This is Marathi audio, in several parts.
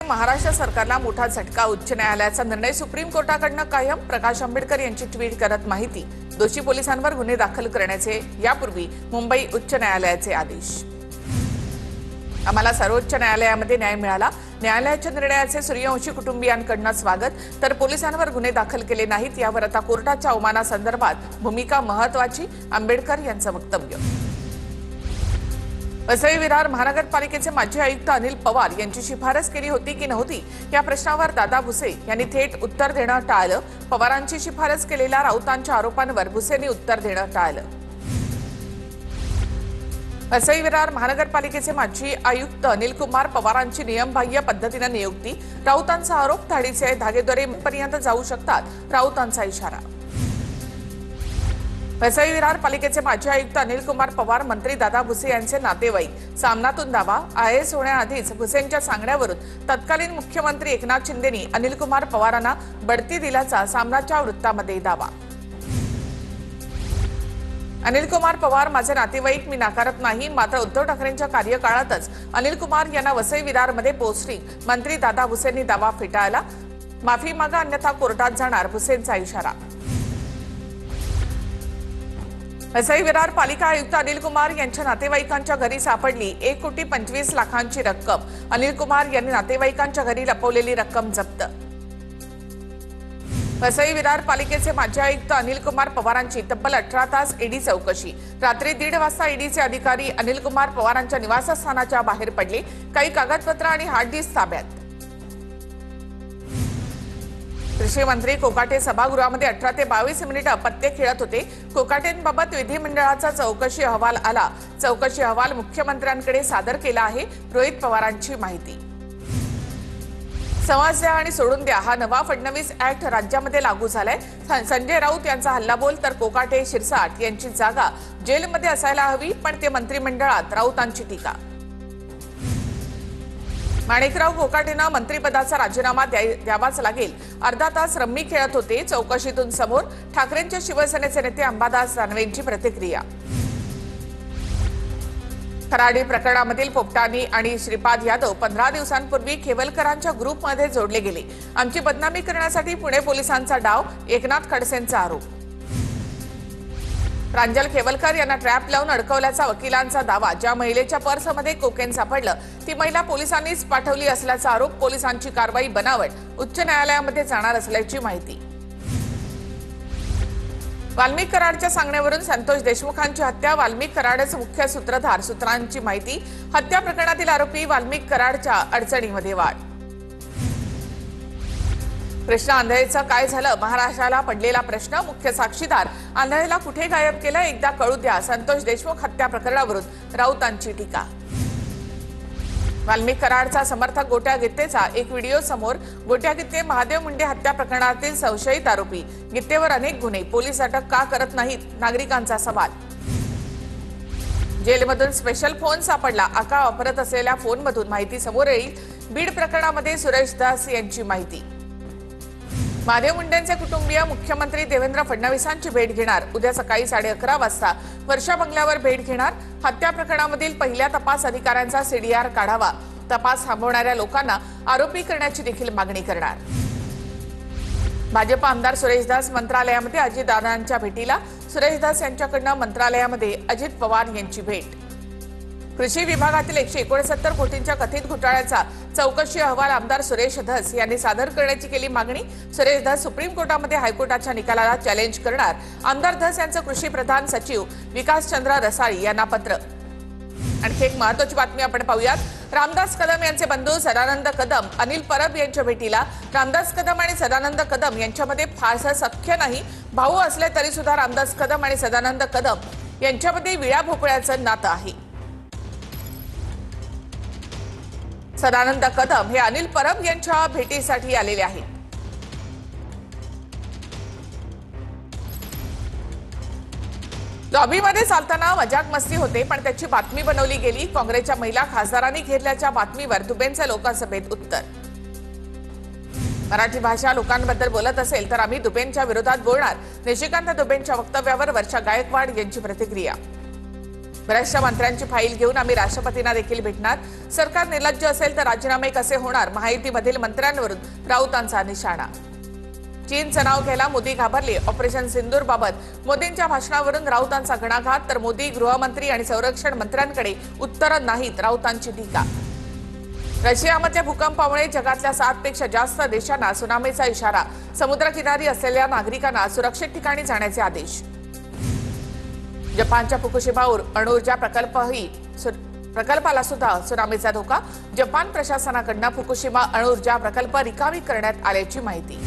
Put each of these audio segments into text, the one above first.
महाराष्ट्र सरकारला मोठा झटका। उच्च न्यायालयाचा निर्णय सुप्रीम कोर्टाकडून कायम। प्रकाश आंबेडकर यांची ट्विट करत माहिती। दोषी पोलिसांवर गुन्हे दाखल करण्याचे यापूर्वी मुंबई उच्च न्यायालयाचे आदेश। आम्हाला सर्वोच्च न्यायालयामध्ये न्याय मिळाला। न्यायालयाच्या निर्णयाचे सूर्यवंशी कुटुंबियांकडून स्वागत। तर पोलिसांवर गुन्हे दाखल केले नाहीत यावर आता कोर्टाच्या अवमानासंदर्भात भूमिका महत्त्वाची। आंबेडकर यांचं वक्तव्य। वसई विरार महानगरपालिकेचे माजी आयुक्त अनिल पवार यांची शिफारस केली होती की नव्हती या प्रश्नावर दादा भुसे यांनी थेट उत्तर देणं टाळलं। पवारांची शिफारस केलेल्या राऊतांच्या आरोपांवर भुसेंनी उत्तर देणं टाळलं। वसई विरार महानगरपालिकेचे माजी आयुक्त अनिल कुमार पवारांची नियमबाह्य पद्धतीने नियुक्ती। राऊतांचा आरोप धाडीचे धागेद्वारे पर्यंत जाऊ शकतात, राऊतांचा इशारा। वसई विरार पालिकेचे माजी आयुक्त अनिल कुमार पवार मंत्री दादा भुसे यांचे नातेवाईक। सामनातून दावा। IAS होण्याआधीच भुसेंच्या सांगण्यावरून तत्कालीन मुख्यमंत्री एकनाथ शिंदेंनी अनिल कुमार पवारांना बढती दिल्याचा सामनाच्या वृत्तामध्ये दावा। अनिल कुमार पवार माझे नातेवाईक मी नाकारत नाही, मात्र उद्धव ठाकरेंच्या कार्यकाळातच अनिल कुमार यांना वसई विरारमध्ये पोस्टिंग। मंत्री दादा भुसेंनी दावा फेटाळला। माफी मागा अन्यथा कोर्टात जाणार, भुसेंचा इशारा। वसई विरार पालिका आयुक्त अनिल कुमार यांच्या नातेवाईकांच्या घरी सापडली 1,25,00,000ची रक्कम। अनिल कुमार यांनी नातेवाईकांच्या घरी लपवलेली रक्कम जप्त। वसई विरार पालिकेचे माजी आयुक्त अनिल कुमार पवारांची तब्बल 18 तास ईडी चौकशी। रात्री 1:30 वाजता ईडीचे अधिकारी अनिल कुमार पवारांच्या निवासस्थानाच्या बाहेर पडले। काही कागदपत्र आणि हार्ड डिस्क ताब्यात। कृषी मंत्री कोकाटे सभागृहामध्ये 18 ते 22 मिनिटे पत्ते खेळत होते। कोकाटेंबाबत विधिमंडळाचा चौकशी अहवाल आला। चौकशी अहवाल मुख्यमंत्र्यांकडे सादर केला आहे, रोहित पवारांची माहिती। समाज द्या आणि सोडून द्या हा नवा फडणवीस ऍक्ट राज्यामध्ये लागू झालाय। संजय राऊत यांचा हल्लाबोल तर कोकाटे शिरसाट यांची जागा जेलमध्ये असायला हवी, पण ते मंत्रिमंडळात, राऊतांची टीका। माणिकराव कोकाटेंना मंत्रिपदाचा राजीनामा द्यावाच लागेल। अर्धा तास रम्मी खेळत होते। चौकशीतून समोर ठाकरेंच्या शिवसेनेचे नेते अंबादास दानवेंची प्रतिक्रिया। खराडी प्रकरणामधील पोपटानी आणि श्रीपाद यादव 15 दिवसांपूर्वी खेवलकरांच्या ग्रुपमध्ये जोडले गेले। आमची बदनामी करण्यासाठी पुणे पोलिसांचा डाव, एकनाथ खडसेंचा आरोप। प्रांजल खेवलकर यांना ट्रॅप लावून अडकवल्याचा वकिलांचा दावा। ज्या महिलेच्या पर्समध्ये कोकेन सापडलं ती महिला पोलिसांनीच पाठवली असल्याचा आरोप। पोलिसांची कारवाई बनावट, उच्च न्यायालयामध्ये जाणार असल्याची माहिती। वाल्मिक कराडच्या सांगण्यावरून संतोष देशमुखांची हत्या। वाल्मिक कराडच मुख्य सूत्रधार, सूत्रांची माहिती। हत्या प्रकरणातील आरोपी वाल्मिक कराडच्या अडचणीमध्ये वाढ। कृष्णा आंधळेचं काय झालं? महाराष्ट्राला पडलेला प्रश्न। मुख्य साक्षीदार आंधळेला कुठे गायब केलं एकदा कळू द्या। संतोष देशमुख हत्या प्रकरणावरून राऊतांची टीका। वाल्मिक कराडचा समर्थक गोट्या गित्तेचा एक व्हिडिओ समोर। गोट्या गित्ते महादेव मुंडे हत्या प्रकरणातील संशयित आरोपी। गित्तेवर अनेक गुन्हे, पोलीस अटक का करत नाहीत? नागरिकांचा सवाल। जेलमधून स्पेशल फोन सापडला। आका वापरत असलेल्या फोनमधून माहिती समोर येईल। बीड प्रकरणामध्ये सुरेश दास यांची माहिती। महादेव मुंडेंचे कुटुंबीय मुख्यमंत्री देवेंद्र फडणवीसांची भेट घेणार। उद्या सकाळी 11:30 वाजता वर्षा बंगल्यावर भेट घेणार। हत्या प्रकरणामधील पहिल्या तपास अधिकाऱ्यांचा CDR काढावा। तपास थांबवणाऱ्या लोकांना आरोपी करण्याची देखील मागणी करणार। भाजप आमदार सुरेश दास मंत्रालयामध्ये अजितदादांच्या भेटीला। सुरेश दास यांच्याकडून मंत्रालयामध्ये अजित पवार यांची भेट। कृषी विभागातील 169 कोटींच्या कथित घोटाळ्याचा चौकशी अहवाल आमदार सुरेश धस यांनी सादर करण्याची केली मागणी। सुरेश धस सुप्रीम कोर्टामध्ये हायकोर्टाच्या निकालाला चॅलेंज करणार। आमदार धस यांचं कृषी प्रधान सचिव विकासचंद्र रसाळी यांना पत्र। आणखी एक महत्त्वाची बातमी आपण पाहूयात। रामदास कदम यांचे बंधू सदानंद कदम अनिल परब यांच्या भेटीला। रामदास कदम आणि सदानंद कदम यांच्यामध्ये फारसं सख्य नाही। भाऊ असले तरी सुद्धा रामदास कदम आणि सदानंद कदम यांच्यामध्ये विळा भोपळ्याचं नातं आहे। सदानंद कदम हे अनिल परब यांच्या भेटीसाठी आलेले आहेत। लॉबीमध्ये चालताना मजाक मस्ती होते, पण त्याची बातमी बनवली गेली। काँग्रेसच्या महिला खासदारांनी घेरल्याच्या बातमीवर दुबेंचं लोकसभेत उत्तर। मराठी भाषा लोकांबद्दल बोलत असेल तर आम्ही दुबेंच्या विरोधात बोलणार। निशिकांत दुबेंच्या वक्तव्यावर वर्षा गायकवाड यांची प्रतिक्रिया। बऱ्याचशा मंत्र्यांची फाईल घेऊन आम्ही राष्ट्रपतींना देखील भेटणार. सरकार निर्लज्ज असेल तर राजीनामे कसे होणार? महायुतीमधील मंत्र्यांवरून राऊतांचा निशाणा. चीनचं नाव घ्यायला मोदी घाबरले. ऑपरेशन सिंदूर बाबत मोदींच्या भाषणावरून राऊतांचा घणाघात. तर मोदी गृहमंत्री आणि संरक्षण मंत्र्यांकडे उत्तरं नाहीत, राऊतांची टीका. रशियामधल्या भूकंपामुळे जगातल्या 7 पेक्षा जास्त देशांना सुनामीचा इशारा. समुद्रकिनारी असलेल्या नागरिकांना सुरक्षित ठिकाणी जाण्याचे आदेश. जपानच्या फुकुशिमा अणुऊर्जा प्रकल्पाला सुद्धा सुनामीचा धोका. जपान प्रशासनाकडून फुकुशिमा अणुऊर्जा प्रकल्प रिकामी करण्यात आल्याची माहिती.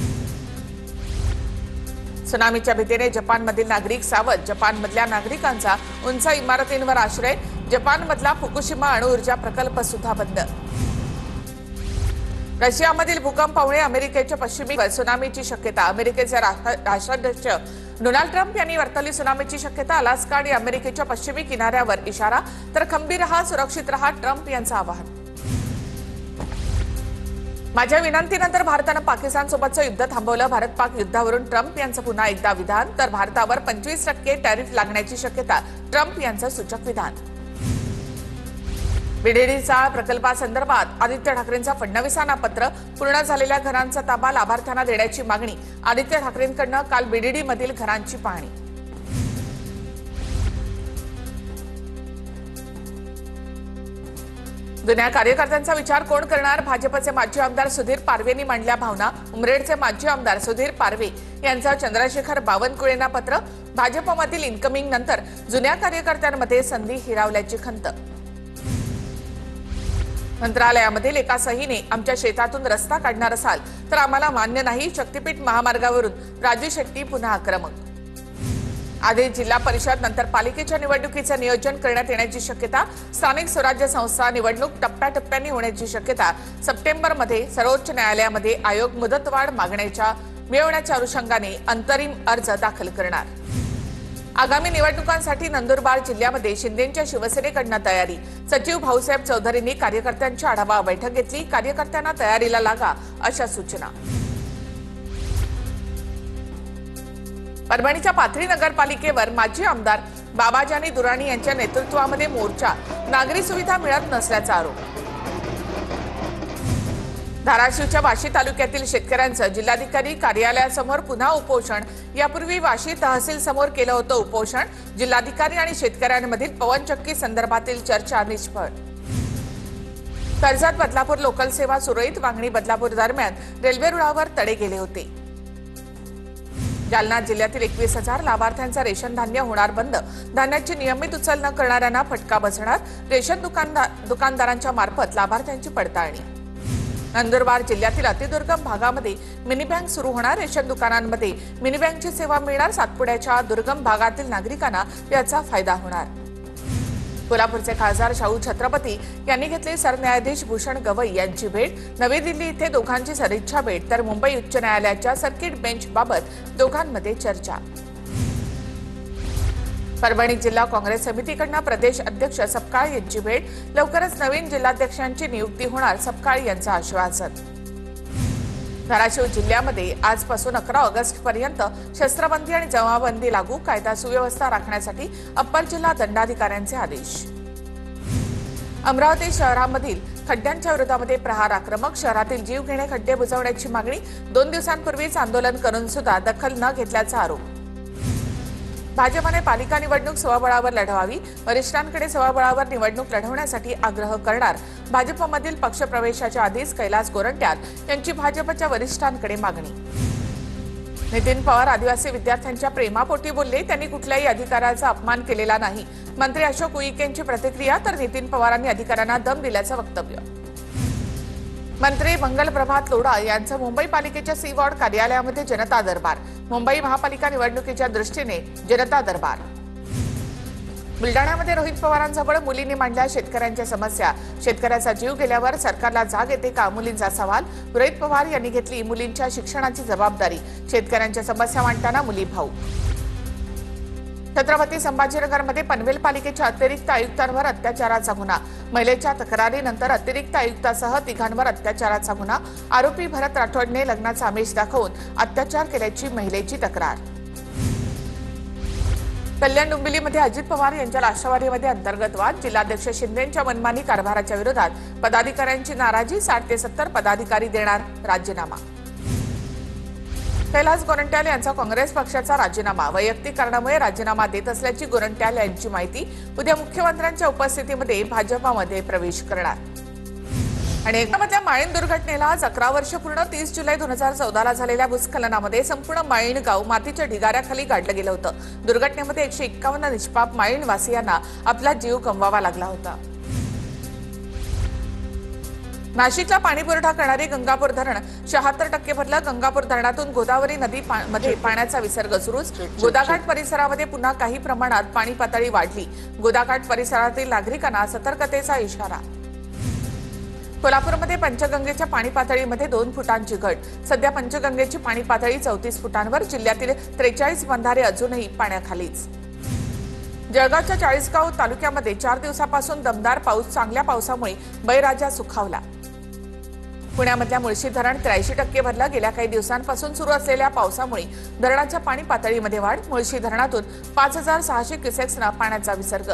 सुनामीच्या भीतीने जपानमधील नागरिक सावध. जपानमधल्या नागरिकांचा उंच इमारतींवर आश्रय. जपानमधला फुकुशिमा अणुऊर्जा प्रकल्प सुद्धा बंद. रशियामधील भूकंपामुळे अमेरिकेच्या पश्चिमी सुनामीची शक्यता. अमेरिकेचे राष्ट्राध्यक्ष डोनाल्ड ट्रम्प यांनी वर्तवली सुनामीची शक्यता. अलास्का आणि अमेरिकेच्या पश्चिमी किनाऱ्यावर इशारा. तर खंबीर रहा, सुरक्षित रहा, ट्रम्प यांचं आवाहन. माझ्या विनंतीनंतर भारतानं पाकिस्तानसोबतचं युद्ध थांबवलं. भारत पाक युद्धावरून ट्रम्प यांचं पुन्हा एकदा विधान. तर भारतावर 25% टॅरिफ लागण्याची शक्यता. ट्रम्प यांचं सूचक विधान. बीडीडी प्रकल्पासंदर्भात आदित्य ठाकरेंचा फडणवीसांना पत्र. पूर्ण झालेल्या घरांचा ताबा लाभार्थ्यांना देण्याची मागणी. आदित्य ठाकरेंकडून काल बीडीडी मधील घरांची पाहणी. जुन्या कार्यकर्त्यांचा विचार कोण करणार? भाजपचे माजी आमदार सुधीर पारवेंनी मांडल्या भावना. उमरेडचे माजी आमदार सुधीर पारवे यांचं चंद्रशेखर बावनकुळेंना पत्र. भाजपमधील इन्कमिंग नंतर जुन्या कार्यकर्त्यांमध्ये संधी हिरावल्याची खंत. मंत्रालयामधील एका सहीने आमच्या शेतातून रस्ता काढणार असाल तर आम्हाला मान्य नाही. शक्तीपीठ महामार्गावरून राजू शेट्टी पुन्हा आक्रमक. आधी जिल्हा परिषद नंतर पालिकेच्या निवडणुकीचं नियोजन करण्यात येण्याची शक्यता. स्थानिक स्वराज्य संस्था निवडणूक टप्प्याटप्प्याने होण्याची शक्यता. सप्टेंबरमध्ये सर्वोच्च न्यायालयामध्ये आयोग मुदतवाढ मिळवण्याच्या अनुषंगाने अंतरिम अर्ज दाखल करणार. आगामी निवडणुकांसाठी नंदुरबार जिल्ह्यामध्ये शिंदेंच्या शिवसेनेकडून तयारी. सचिव भाऊसाहेब चौधरींनी कार्यकर्त्यांची आढावा बैठक घेतली. कार्यकर्त्यांना तयारीला लागा अशा सूचना. परभणीच्या पाथरी नगरपालिकेवर माजी आमदार बाबाजानी दुराणी यांच्या नेतृत्वामध्ये मोर्चा. नागरी सुविधा मिळत नसल्याचा आरोप. धाराशिवच्या वाशी तालुक्यातील शेतकऱ्यांचं जिल्हाधिकारी कार्यालयासमोर पुन्हा उपोषण. यापूर्वी वाशी तहसील समोर केलं होतं उपोषण. जिल्हाधिकारी आणि शेतकऱ्यांमधील पवनचक्की संदर्भातील चर्चा निष्फळ. कर्जत बदलापूर लोकल सेवा सुरळीत. वांगणी बदलापूर दरम्यान रेल्वे रुळावर तडे गेले होते. जालना जिल्ह्यातील 21,000 लाभार्थ्यांचा रेशन धान्य होणार बंद. धान्याची नियमित उचल न करणाऱ्यांना फटका बसणार. रेशन दुकानदारांच्या मार्फत लाभार्थ्यांची पडताळणी. नंदुरबार जिल्ह्यातील अतिदुर्गम भागामध्ये मिनी बँक सुरू होणार. रेशन दुकानांमध्ये मिनी बँकची सेवा मिळणार. सातपुड्याच्या दुर्गम भागातील नागरिकांना याचा फायदा होणार. कोल्हापूरचे खासदार शाहू छत्रपती यांनी घेतली सरन्यायाधीश भूषण गवई यांची भेट. नवी दिल्ली इथे दोघांची सदिच्छा भेट. तर मुंबई उच्च न्यायालयाच्या सर्किट बेंचबाबत दोघांमध्ये चर्चा. परभणी जिल्हा काँग्रेस समितीकडून प्रदेश अध्यक्ष सपकाळ यांची भेट. लवकरच नवीन जिल्हाध्यक्षांची नियुक्ती होणार. सपकाळ यांचं आश्वासन. धाराशिव जिल्ह्यामध्ये आजपासून 11 ऑगस्टपर्यंत शस्त्रबंदी आणि जमावबंदी लागू. कायदा सुव्यवस्था राखण्यासाठी अप्पर जिल्हा दंडाधिकाऱ्यांचे आदेश. अमरावती शहरामधील खड्ड्यांच्या विरोधामध्ये प्रहार आक्रमक. शहरातील जीवघेणे खड्डे बुजवण्याची मागणी. 2 दिवसांपूर्वीच आंदोलन करून सुद्धा दखल न घेतल्याचा आरोप. भाजपने पालिका निवडणूक स्वबळावर लढवावी. वरिष्ठांकडे स्वबळावर निवडणूक लढवण्यासाठी आग्रह करणार. भाजपमधील पक्षप्रवेशाच्या आधीच कैलास गोरंट्याल यांची भाजपच्या वरिष्ठांकडे मागणी. नितीन पवार आदिवासी विद्यार्थ्यांच्या प्रेमापोटी बोलले. त्यांनी कुठल्याही अधिकाऱ्याचा अपमान केलेला नाही. मंत्री अशोक उईकेंची प्रतिक्रिया. तर नितीन पवारांनी अधिकाऱ्यांना दम दिल्याचं वक्तव्य. मंत्री मंगल प्रभात लोढा यांचं मुंबई पालिकेच्या सी वॉर्ड कार्यालयामध्ये जनता दरबार. मुंबई महापालिका निवडणुकीच्या दृष्टीने जनता दरबार. बुलडाण्यामध्ये रोहित पवारांजवळ मुलींनी मांडल्या शेतकऱ्यांच्या समस्या. शेतकऱ्याचा जीव गेल्यावर सरकारला जाग येते का? मुलींचा सवाल. रोहित पवार यांनी घेतली मुलींच्या शिक्षणाची जबाबदारी. शेतकऱ्यांच्या समस्या मांडताना मुली भाऊ. छत्रपती संभाजीनगरमध्ये पनवेल पालिकेच्या अतिरिक्त आयुक्तांवर अत्याचाराचा गुन्हा. महिलेच्या तक्रारीनंतर अतिरिक्त आयुक्तासह 3घांवर अत्याचाराचा गुन्हा. आरोपी भरत राठोडने लग्नाचा आमिष दाखवून अत्याचार केल्याची महिलेची तक्रार. कल्याण डोंबिवलीमध्ये अजित पवार यांच्या राष्ट्रवादीमध्ये अंतर्गत वाद, जिल्हाध्यक्ष शिंदेंच्या मनमानी कारभाराच्या विरोधात पदाधिकाऱ्यांची नाराजी, 60 ते 70 पदाधिकारी देणार राजीनामा. कैलास गोरंट्याल यांचा काँग्रेस पक्षाचा राजीनामा, वैयक्तिक कारणामुळे राजीनामा देत असल्याची गोरंट्याल यांची माहिती. उद्या मुख्यमंत्र्यांच्या उपस्थितीमध्ये भाजपामध्ये प्रवेश करणार. आणि एकमधल्या माळीण दुर्घटनेला आज 11 वर्ष पूर्ण. 30 जुलै 2014ला झालेल्या भूस्खलनामध्ये संपूर्ण माळीण गाव मातीच्या ढिगाऱ्याखाली गाडलं गेलं होतं. दुर्घटनेमध्ये 151 निष्पाप माळीण वासियांना आपला जीव गमवावा लागला होता. नाशिकला पाणीपुरवठा करणारे गंगापूर धरण 76% भरलं. गंगापूर धरणातून गोदावरी नदीमध्ये पाण्याचा विसर्ग सुरूच. गोदाघाट परिसरामध्ये पुन्हा काही प्रमाणात पाणी पातळी वाढली. गोदाघाट परिसरातील नागरिकांना सतर्कतेचा इशारा. कोल्हापूरमध्ये पंचगंगेच्या पाणी पातळीमध्ये 2 फुटांची घट. सध्या पंचगंगेची पाणी पातळी 34 फुटांवर. जिल्ह्यातील 43 बंधारे अजूनही पाण्याखालीच. जळगावच्या चाळीसगाव तालुक्यामध्ये 4 दिवसापासून दमदार पाऊस. चांगल्या पावसामुळे बळीराजा सुखावला. पुण्यामधल्या मुळशी धरण 83% भरलं. गेल्या काही दिवसांपासून सुरू असलेल्या पावसामुळे धरणाच्या पाणी पातळीमध्ये वाढ. मुळशी धरणातून 5600 क्युसेक्सना पाण्याचा विसर्ग.